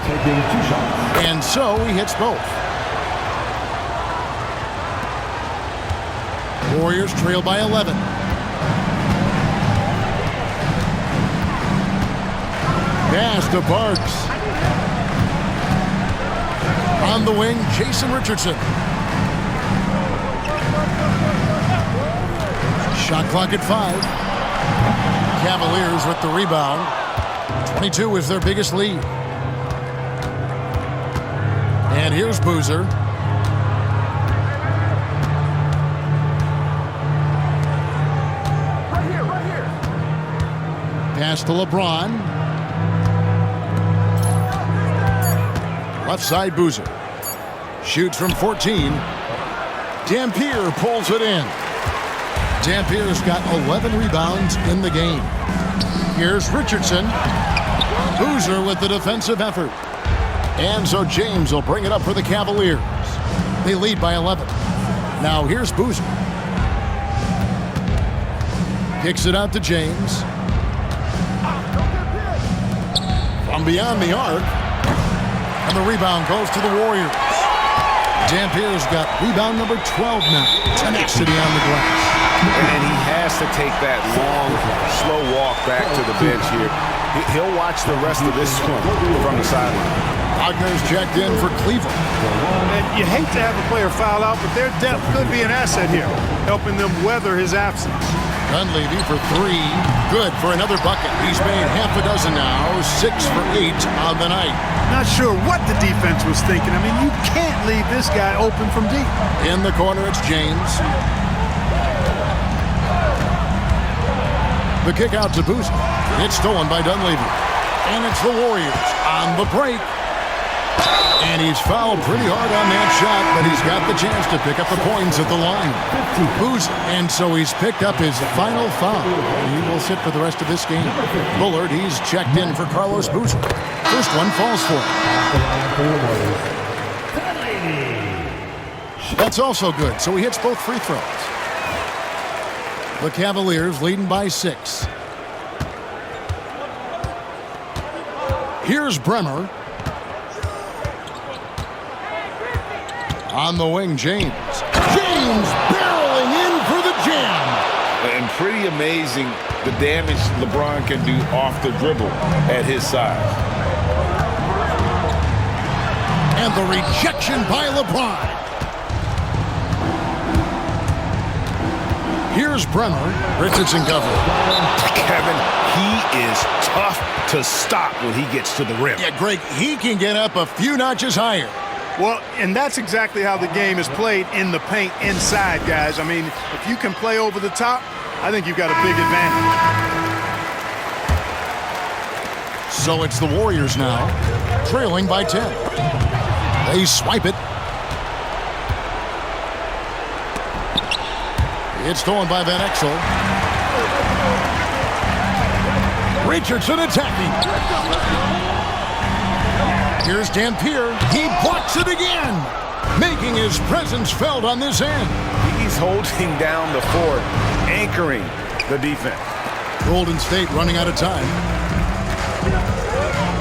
S4: taking 2 shots.
S1: And so he hits both. Warriors trail by 11. Pass to Parks. On the wing, Jason Richardson. Shot clock at 5. Cavaliers with the rebound. 22 is their biggest lead. And here's Boozer.
S6: Right here.
S1: Pass to LeBron. Left side, Boozer. Shoots from 14. Dampier pulls it in. Dampier's got 11 rebounds in the game. Here's Richardson. Boozer with the defensive effort. And so James will bring it up for the Cavaliers. They lead by 11. Now here's Boozer. Kicks it out to James. From beyond the arc. And the rebound goes to the Warriors. Dampier's got rebound number 12 now. Tenacity on the glass.
S2: And he has to take that long, slow walk back to the bench here. He'll watch the rest of this one from the sideline.
S1: Wagner's checked in for Cleveland.
S3: And you hate to have a player foul out, but their depth could be an asset here, helping them weather his absence.
S1: Dunleavy for 3. Good for another bucket. He's made half a dozen now. 6 for 8 on the night.
S3: Not sure what the defense was thinking. I mean, you can't leave this guy open from deep.
S1: In the corner, it's James. The kick out to Boozer. It's stolen by Dunleavy. And it's the Warriors on the break. And he's fouled pretty hard on that shot, but he's got the chance to pick up the points at the line. Boozer. And so he's picked up his final foul. He will sit for the rest of this game. Bullard, he's checked in for Carlos Boozer. First one falls for him. That's also good, so he hits both free throws. The Cavaliers leading by 6. Here's Bremer. On the wing, James. James barreling in for the jam.
S2: And pretty amazing the damage LeBron can do off the dribble at his size.
S1: And the rejection by LeBron. Here's Bremer. Richardson covered.
S2: Kevin, he is tough to stop when he gets to the rim.
S1: Yeah, Greg, he can get up a few notches higher.
S3: Well, and that's exactly how the game is played in the paint inside, guys. I mean, if you can play over the top, I think you've got a big advantage.
S1: So it's the Warriors now, trailing by 10. They swipe it. It's stolen by Van Exel. Richardson attacking. Here's Dampier. He blocks it again, making his presence felt on this end.
S2: He's holding down the fort, anchoring the defense.
S1: Golden State running out of time.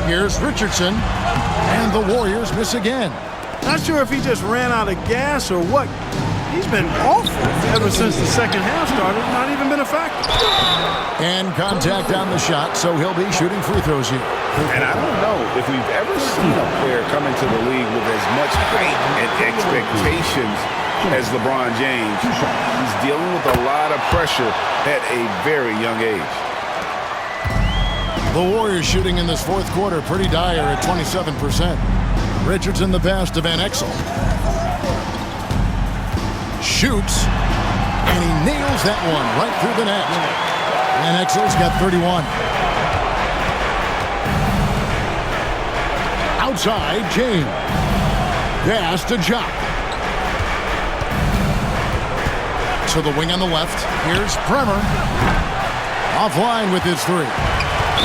S1: Here's Richardson, and the Warriors miss again.
S3: Not sure if he just ran out of gas or what. he's been awful ever since the second half started. Not even been a factor.
S1: And contact on the shot, so he'll be shooting free throws here.
S2: And I don't know if we've ever seen a player come into the league with as much height and expectations as LeBron James. He's dealing with a lot of pressure at a very young age.
S1: The Warriors shooting in this fourth quarter pretty dire at 27%. Richardson the pass to Van Exel. Shoots, and he nails that one right through the net. Van Exel's got 31. Outside, James. Pass to Jock. To the wing on the left. Here's Bremer. Offline with his three.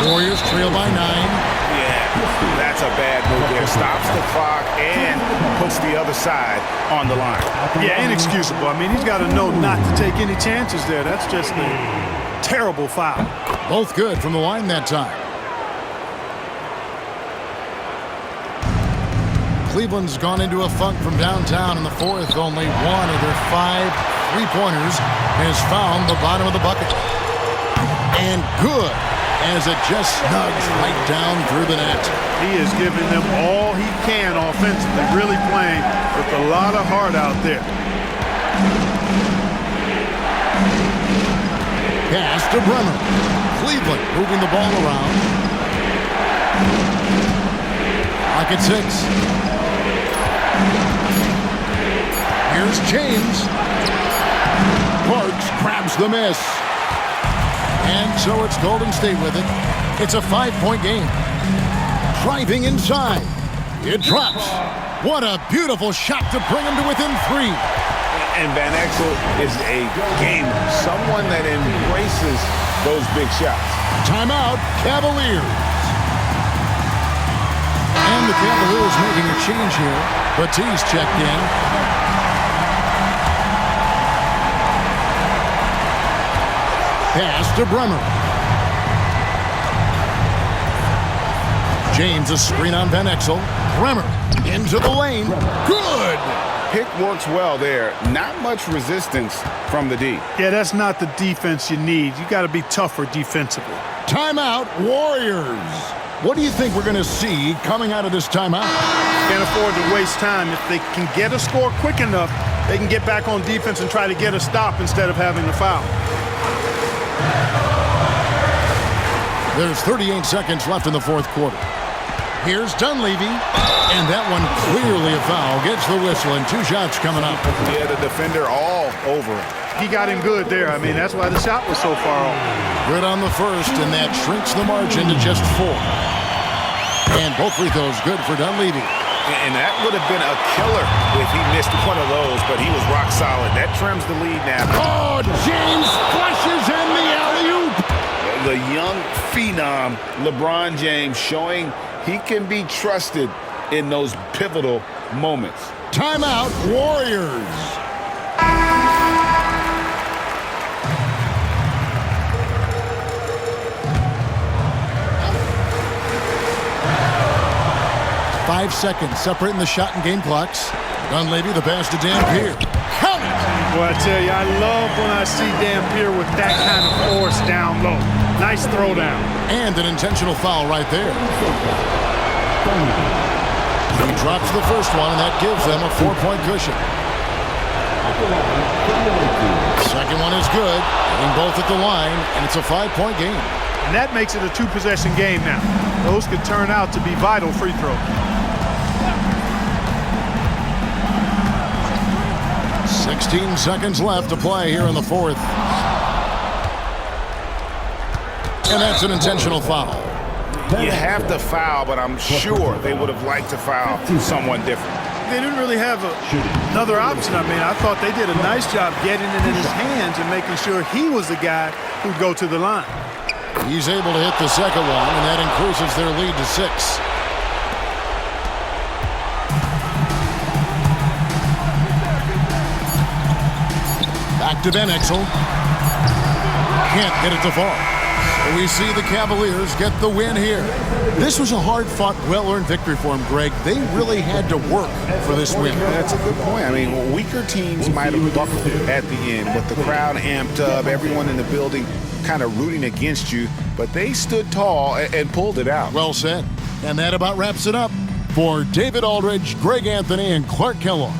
S1: Warriors trail by 9.
S2: Yeah, that's a bad move there. Stops the clock and puts the other side on the line.
S3: Yeah, inexcusable. I mean, he's got to know not to take any chances there. That's just a terrible foul.
S1: Both good from the line that time. Cleveland's gone into a funk from downtown in the fourth. Only one of their 5 3-pointers has found the bottom of the bucket. And good, as it just snugs right down through the net.
S3: He is giving them all he can offensively, really playing with a lot of heart out there.
S1: Pass to Bremer. Cleveland moving the ball around. Clock at 6. Here's James. Parks grabs the miss. And so it's Golden State with it. It's a 5-point game. Driving inside. It drops. What a beautiful shot to bring him to within 3.
S2: And Van Exel is a gamer, someone that embraces those big shots.
S1: Timeout, Cavaliers. And the Cavaliers making a change here. Batiste checked in. Pass to Bremer. James a screen on Van Exel. Bremer into the lane. Good!
S2: Pick works well there. Not much resistance from the D.
S3: Yeah, that's not the defense you need. You got to be tougher defensively.
S1: Timeout, Warriors. What do you think we're going to see coming out of this timeout?
S3: Can't afford to waste time. If they can get a score quick enough, they can get back on defense and try to get a stop instead of having to foul.
S1: There's 38 seconds left in the fourth quarter. Here's Dunleavy, and that one clearly a foul. Gets the whistle, and 2 shots coming up.
S2: Yeah, the defender all over him.
S3: He got him good there. I mean, that's why the shot was so far off.
S1: Good on the first, and that shrinks the margin to just 4. And both free throws good for Dunleavy.
S2: And that would have been a killer if he missed one of those, but he was rock solid. That trims the lead now.
S1: Oh, James flushes in the alley-oop.
S2: The young phenom, LeBron James, showing he can be trusted in those pivotal moments.
S1: Timeout, Warriors. Five seconds separating the shot and game clocks. Dunleavy, the pass to Dampier. Count it!
S3: Well, I tell you, I love when I see Dampier with that kind of force down low. Nice throwdown.
S1: And an intentional foul right there. He drops the first one, and that gives them a 4-point cushion. Second one is good. Hitting both at the line, and it's a 5-point game.
S3: And that makes it a 2-possession game now. Those could turn out to be vital free throws.
S1: 16 seconds left to play here in the fourth. And that's an intentional foul.
S2: You have to foul, but I'm sure they would have liked to foul someone different.
S3: They didn't really have another option. I mean, I thought they did a nice job getting it in his hands and making sure he was the guy who'd go to the line.
S1: He's able to hit the second one, and that increases their lead to 6. Back to Van Exel. Can't get it to fall. And we see the Cavaliers get the win here. This was a hard-fought, well-earned victory for them, Greg. They really had to work for this win.
S2: That's a good point. I mean, weaker teams might have buckled at the end with the crowd amped up, everyone in the building kind of rooting against you, but they stood tall and pulled it out.
S1: Well said. And that about wraps it up. For David Aldridge, Greg Anthony, and Clark Kellogg,